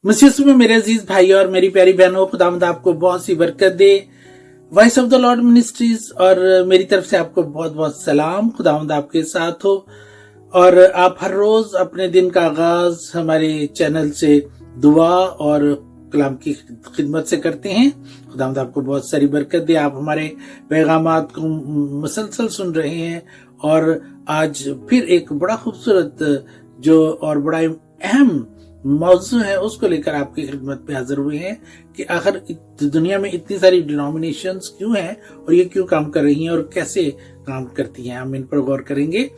मसीह में मेरे अजीज भाई और मेरी प्यारी बहनों, खुदावंद आपको बहुत सी बरकत दे। Voice of the Lord ministries और मेरी तरफ से आपको बहुत बहुत सलाम। खुदावंद आपके साथ हो और आप हर रोज अपने दिन का आगाज हमारे चैनल से दुआ और कलाम की खिदमत से करते हैं। खुदावंद आपको बहुत सारी बरकत दे। आप हमारे पैगामात को मुसलसल सुन रहे हैं और आज फिर एक बड़ा खूबसूरत जो और बड़ा अहम मौजू है उसको लेकर आपकी खिदमत में हाजिर हुए हैं कि आखिर दुनिया में इतनी सारी डिनोमिनेशंस क्यों हैं और ये क्यों काम कर रही हैं और कैसे काम करती हैं। हम इन पर गौर करेंगे।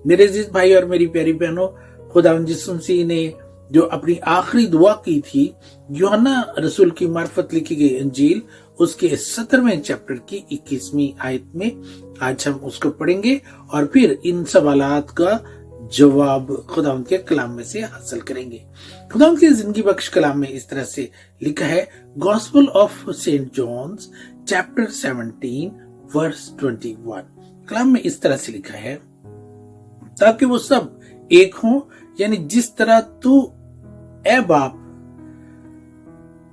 मेरे अजीज भाई और मेरी प्यारी बहनों, खुदावंद यीशु मसीह ने जो अपनी आखिरी दुआ की थी, यूहन्ना रसूल की मार्फत लिखी गई अंजील उसके 17वें चैप्टर की 21वीं आयत में आज हम उसको पढ़ेंगे और फिर इन सवालात का जवाब खुदावंद के कलाम में से हासिल करेंगे। खुदावंद के जिंदगी बख्श कलाम में इस तरह से लिखा है, Gospel of Saint John's chapter 17 verse 21। कलाम में इस तरह से लिखा है, ताकि वो सब एक हों, यानी जिस तरह तू ए बाप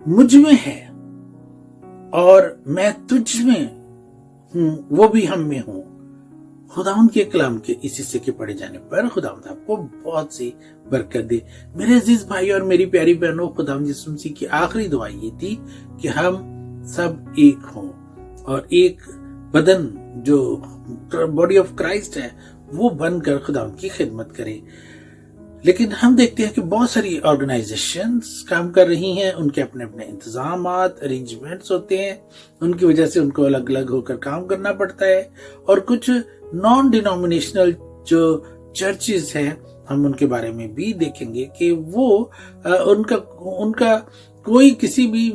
मुझ में है और मैं तुझ में हूं, वो भी हम में हूं। खुदावंद के कलाम के इस हिस्से के पढ़े जाने पर खुदावंद आपको बहुत सी बरकत दे। मेरे अजीज भाई और मेरी प्यारी बहनों, खुदावंद यीशु मसीह की आखिरी दुआ ये थी कि हम सब एक हों और एक बदन जो बॉडी ऑफ क्राइस्ट है वो बनकर खुदावंद की खिदमत करे। लेकिन हम देखते हैं कि बहुत सारी ऑर्गेनाइजेशंस काम कर रही हैं, उनके अपने अपने इंतजामात अरेंजमेंट्स होते हैं, उनकी वजह से उनको अलग अलग होकर काम करना पड़ता है। और कुछ नॉन डिनोमिनेशनल जो चर्चेस हैं, हम उनके बारे में भी देखेंगे कि वो उनका कोई किसी भी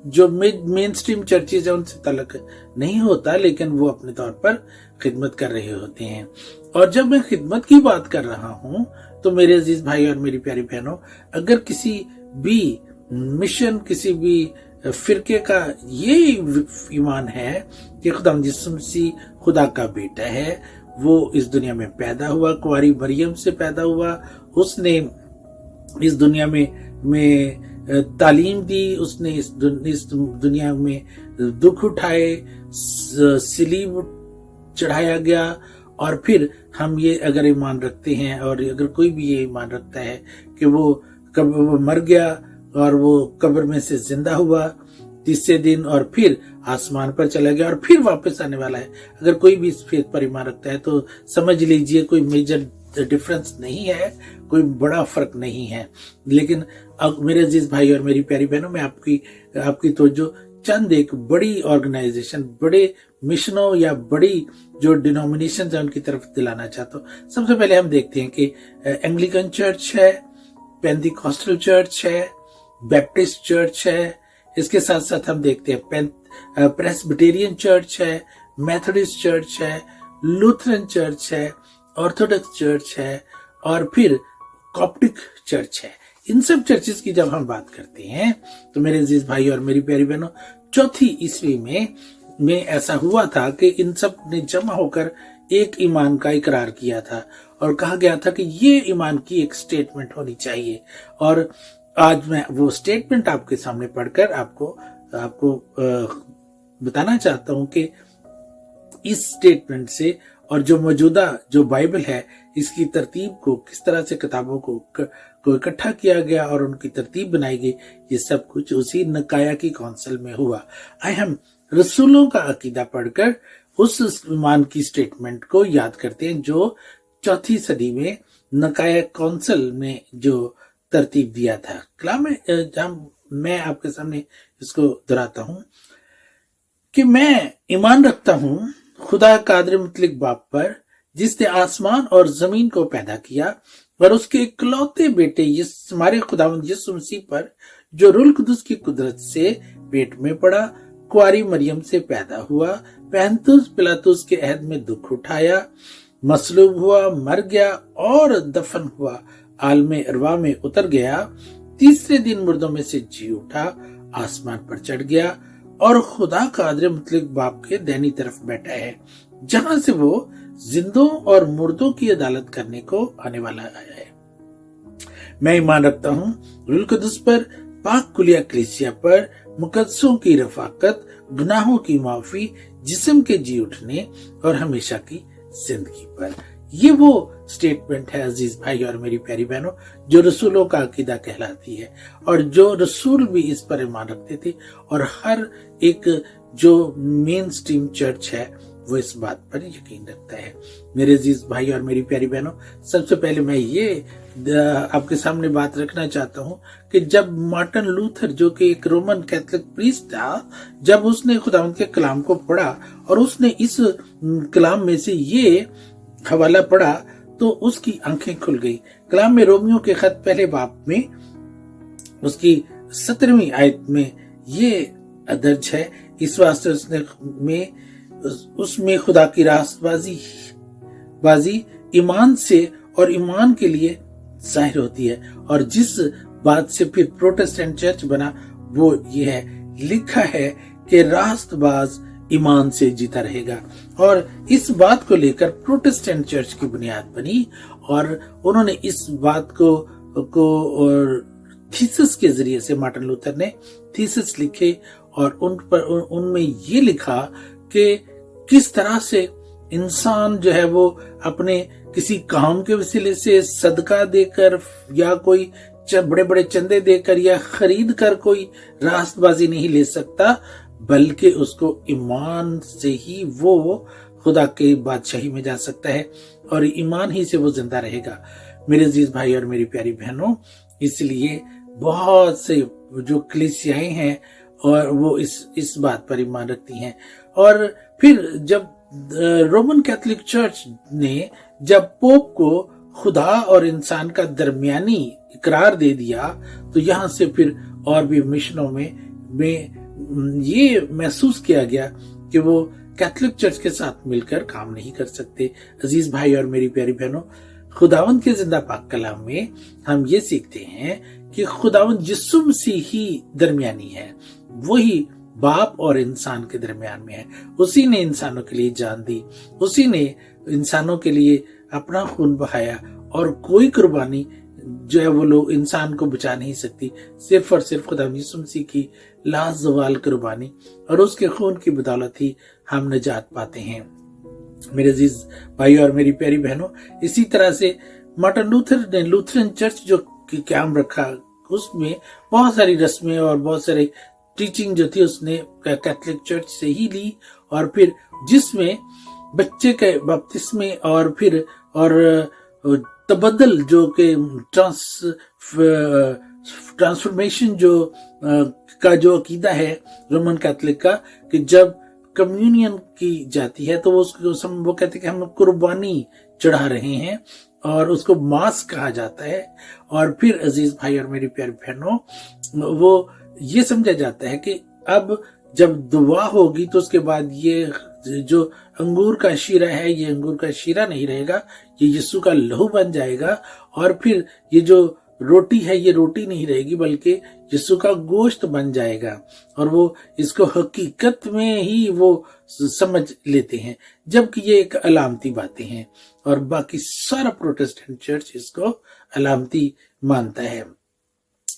जो मेन स्ट्रीम चर्चेज है उनसे ताल्लुक नहीं होता, लेकिन वो अपने तौर पर खिदमत कर रहे होते हैं। और जब मैं खिदमत की बात कर रहा हूं तो मेरे अजीज भाई और मेरी प्यारी बहनों, अगर किसी भी मिशन, किसी भी फिरके का ये ईमान है कि खुदावंद यीशु मसीह खुदा का बेटा है, वो इस दुनिया में पैदा हुआ, कुंवारी मरियम से पैदा हुआ, उसने इस दुनिया में तालीम दी, उसने इस दुनिया में दुख उठाए, सलीब चढ़ाया गया और फिर हम ये अगर ईमान रखते हैं और अगर कोई भी ये ईमान रखता है कि वो मर गया और वो कब्र में से जिंदा हुआ तीसरे दिन और फिर आसमान पर चला गया और फिर वापस आने वाला है, अगर कोई भी इस फेथ पर ईमान रखता है तो समझ लीजिए कोई मेजर डिफरेंस नहीं है, कोई बड़ा फर्क नहीं है। लेकिन अब मेरे अजीज भाई और मेरी प्यारी बहनों, मैं आपकी तो जो चंद एक बड़ी ऑर्गेनाइजेशन, बड़े मिशनों या बड़ी जो डिनोमिनेशन है उनकी तरफ दिलाना चाहता हूँ। सबसे पहले हम देखते हैं कि एंग्लिकन चर्च है, पेंटिकॉस्टल चर्च है, बैप्टिस्ट चर्च है, इसके साथ साथ हम देखते हैं प्रेस्बिटेरियन चर्च है, मेथोडिस्ट चर्च है, लूथरन चर्च है, ऑर्थोडॉक्स चर्च है और फिर कॉप्टिक चर्च है। इन सब चर्चेस की जब हम बात करते हैं तो मेरे अजीज भाई और मेरी प्यारी बहनों, चौथी ईस्वी में ऐसा हुआ था कि इन सब ने जमा होकर एक ईमान का इकरार किया था और कहा गया था कि ये ईमान की एक स्टेटमेंट होनी चाहिए। और आज मैं वो स्टेटमेंट आपके सामने पढ़कर आपको बताना चाहता हूं कि इस स्टेटमेंट से और जो मौजूदा जो बाइबल है इसकी तरतीब को किस तरह से किताबों को इकट्ठा किया गया और उनकी तरतीब बनाई गई, ये सब कुछ उसी नकाया की काउंसिल में हुआ। आइए हम रसूलों का अकीदा पढ़कर उस ईमान की स्टेटमेंट को याद करते हैं जो चौथी सदी में नकाया काउंसिल में जो तरतीब दिया था। कलाम में मैं आपके सामने इसको दोहराता हूं कि मैं ईमान रखता हूं खुदा कादिर मुतलक बाप पर, जिसने आसमान और जमीन को पैदा किया, और उसके इकलौते बेटे हमारे खुदावंद यीशु मसीह पर, जो रूह कुदुस की कुदरत से पेट में पड़ा, कुंवारी मरियम से पैदा हुआ, पैंतुस पिलातुस के अहद में दुख उठाया, मसलूब हुआ, मर गया और दफन हुआ, आलमे अरवा में उतर गया, तीसरे दिन मुर्दों में से जी उठा, आसमान पर चढ़ गया और खुदा कादिर मुतलक बाप के दाहिनी तरफ बैठा है, जहां से वो जिंदों और मुर्दों की अदालत करने को आने वाला है। मैं ईमान रखता हूँ रूहुल कुद्दुस पर, पाक कुलिया कलीसिया पर, मुकद्दसों की रफाकत, गुनाहों की माफी, जिस्म के जी उठने और हमेशा की जिंदगी पर। ये वो स्टेटमेंट है अजीज भाई और मेरी प्यारी बहनों, जो रसूलों का अकीदा कहलाती है, और जो रसूल भी इस पर ईमान रखते थे, और हर एक जो मेन स्ट्रीम चर्च है वो इस बात पर यकीन रखता है। मेरे अजीज भाई और मेरी प्यारी बहनों, सबसे पहले मैं ये आपके सामने बात रखना चाहता हूँ कि जब मार्टिन लूथर, जो कि एक रोमन कैथोलिक प्रीस्ट था, जब उसने खुदावंद के कलाम को पढ़ा और उसने इस कलाम में से ये हवाला पढ़ा तो उसकी आंखें खुल गई। कलाम में रोमियो के खत पहले बाब में उसकी 17वीं आयत में ये दर्ज है, इस वास्ते उसमें खुदा की रास्तबाजी ईमान से और ईमान के लिए जाहिर होती है। और जिस बात से फिर प्रोटेस्टेंट चर्च बना वो ये है, लिखा है कि रास्तबाज ईमान से जीता रहेगा। और इस बात को लेकर प्रोटेस्टेंट चर्च की बुनियाद बनी और उन्होंने इस बात को और थीसिस के जरिए से मार्टिन लूथर ने थीसिस लिखे और उनमें ये लिखा कि किस तरह से इंसान जो है वो अपने किसी काम के वसीले से सदका देकर या कोई बड़े बड़े चंदे देकर या खरीद कर कोई रास्तबाजी नहीं ले सकता, बल्कि उसको ईमान से ही वो खुदा के बादशाही में जा सकता है और ईमान ही से वो जिंदा रहेगा। मेरे अजीज भाई और मेरी प्यारी बहनों, इसलिए बहुत से जो कलीसियाएं हैं और वो इस बात पर ईमान रखती हैं। और फिर जब रोमन कैथोलिक चर्च ने जब पोप को खुदा और इंसान का दरमियानी इकरार दे दिया, तो यहाँ से फिर और भी मिशनों में ये महसूस किया गया कि वो कैथोलिक चर्च के साथ मिलकर काम नहीं कर सकते। अजीज भाई और मेरी प्यारी बहनों, खुदावंद के जिंदा पाक कलाम में हम ये सीखते हैं कि खुदावंद यीशु मसीह ही दरमियानी है, वही बाप और इंसान के दरमियान में है। उसी ने इंसानों के लिए जान दी, उसी ने इंसानों के लिए अपना खून बहाया और कोई कुर्बानी जो है वो लोग इंसान को बचा नहीं सकती। सिर्फ और सिर्फ खुदा यीशु मसीह की लाजवाल कुर्बानी और उसके खून की बदौलत ही हम निजात पाते हैं। मेरे अजीज भाई और मेरी प्यारी बहनों, इसी तरह से मार्टिन लूथर ने लूथरन चर्च जो क्याम रखा, उसमें बहुत सारी रस्में और बहुत सारी टीचिंग जो थी उसने कैथोलिक चर्च से ही ली, और फिर जिसमें बच्चे के बपतिस्मे और फिर तबदल जो के ट्रांसफॉर्मेशन का जो अकीदा है रोमन कैथोलिक का, कि जब कम्युनियन की जाती है तो वो कहते हैं कि हम कुर्बानी चढ़ा रहे हैं और उसको मास कहा जाता है। और फिर अजीज भाई और मेरी प्यारी बहनों, वो ये समझा जाता है कि अब जब दुआ होगी तो उसके बाद ये जो अंगूर का शीरा है ये अंगूर का शीरा नहीं रहेगा, ये यीशु का लहू बन जाएगा। और फिर ये जो रोटी है ये रोटी नहीं रहेगी बल्कि यीशु का गोश्त बन जाएगा। और वो इसको हकीकत में ही वो समझ लेते हैं, जबकि ये एक अलामती बातें हैं और बाकी सारा प्रोटेस्टेंट चर्च इसको अलामती मानता है।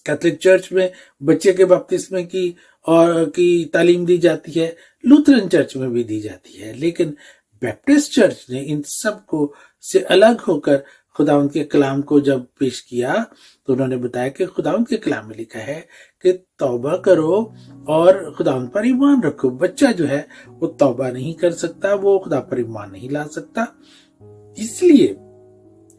कैथोलिक चर्च में बच्चे के बपतिस्मे की तालीम दी जाती है, लूथरन चर्च में भी दी जाती है, लेकिन बैप्टिस्ट चर्च ने इन सब को से अलग होकर खुदावंद के कलाम को जब पेश किया तो उन्होंने बताया कि खुदावंद के कलाम में लिखा है कि तौबा करो और खुदावंद पर ईमान रखो। बच्चा जो है वो तौबा नहीं कर सकता, वो खुदा पर ईमान नहीं ला सकता। इसलिए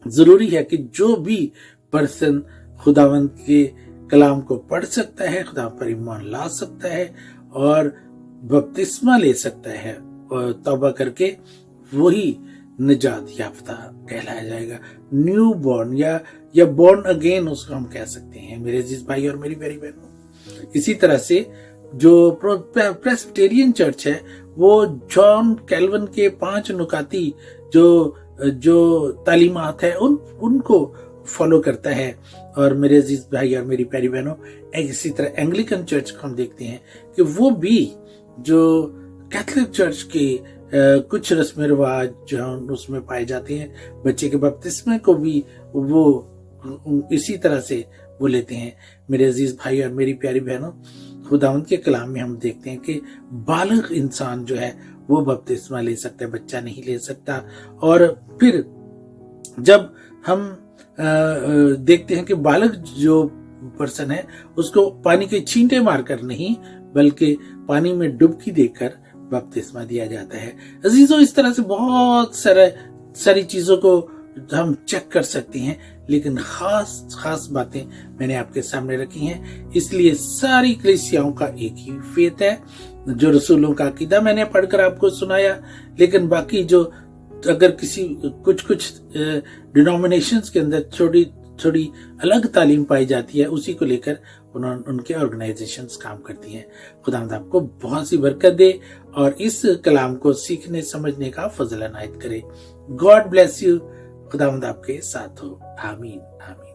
जरूरी है कि जो भी पर्सन खुदावंद के कलाम को पढ़ सकता है, खुदा पर ईमान ला सकता है और बपतिस्मा ले सकता है और तौबा करके वही निजात याफ्ता कहलाया जाएगा। न्यू बॉर्न या बॉर्न अगेन उसको हम कह सकते हैं मेरे अजीज भाई और मेरी प्यारी बहनों। इसी तरह से जो प्रेस्बिटेरियन चर्च है वो जॉन कैल्विन के 5 नुकाती जो तालीमात है उनको फॉलो करता है। और मेरे अजीज भाई और मेरी प्यारी बहनों, इसी तरह एंग्लिकन चर्च को हम देखते हैं कि वो भी जो कैथोलिक चर्च के कुछ रस्म रिवाज जो उसमें पाए जाते हैं, बच्चे के बपतिस्मे को भी वो इसी तरह से वो लेते हैं। मेरे अजीज भाई और मेरी प्यारी बहनों, खुदावंद के कलाम में हम देखते हैं कि बालिग इंसान जो है वो बपतिस्मा ले सकता है, बच्चा नहीं ले सकता। और फिर जब हम देखते हैं कि बालक जो पर्सन है उसको पानी के छींटे मारकर नहीं बल्कि पानी में डुबकी देकर बपतिस्मा दिया जाता है। अजीजों, इस तरह से बहुत सारी चीजों को हम चेक कर सकते हैं, लेकिन खास बातें मैंने आपके सामने रखी हैं। इसलिए सारी कलीसियाओं का एक ही फेथ है, जो रसूलों का अकीदा मैंने पढ़कर आपको सुनाया। लेकिन बाकी जो अगर किसी कुछ डिनोमिनेशंस के अंदर थोड़ी अलग तालीम पाई जाती है, उसी को लेकर उनके ऑर्गेनाइजेशंस काम करती हैं। खुदावंद आपको बहुत सी बरकत दे और इस कलाम को सीखने समझने का फजल अनायत करे। God bless you. खुदावंद आपके साथ हो। आमीन आमीन।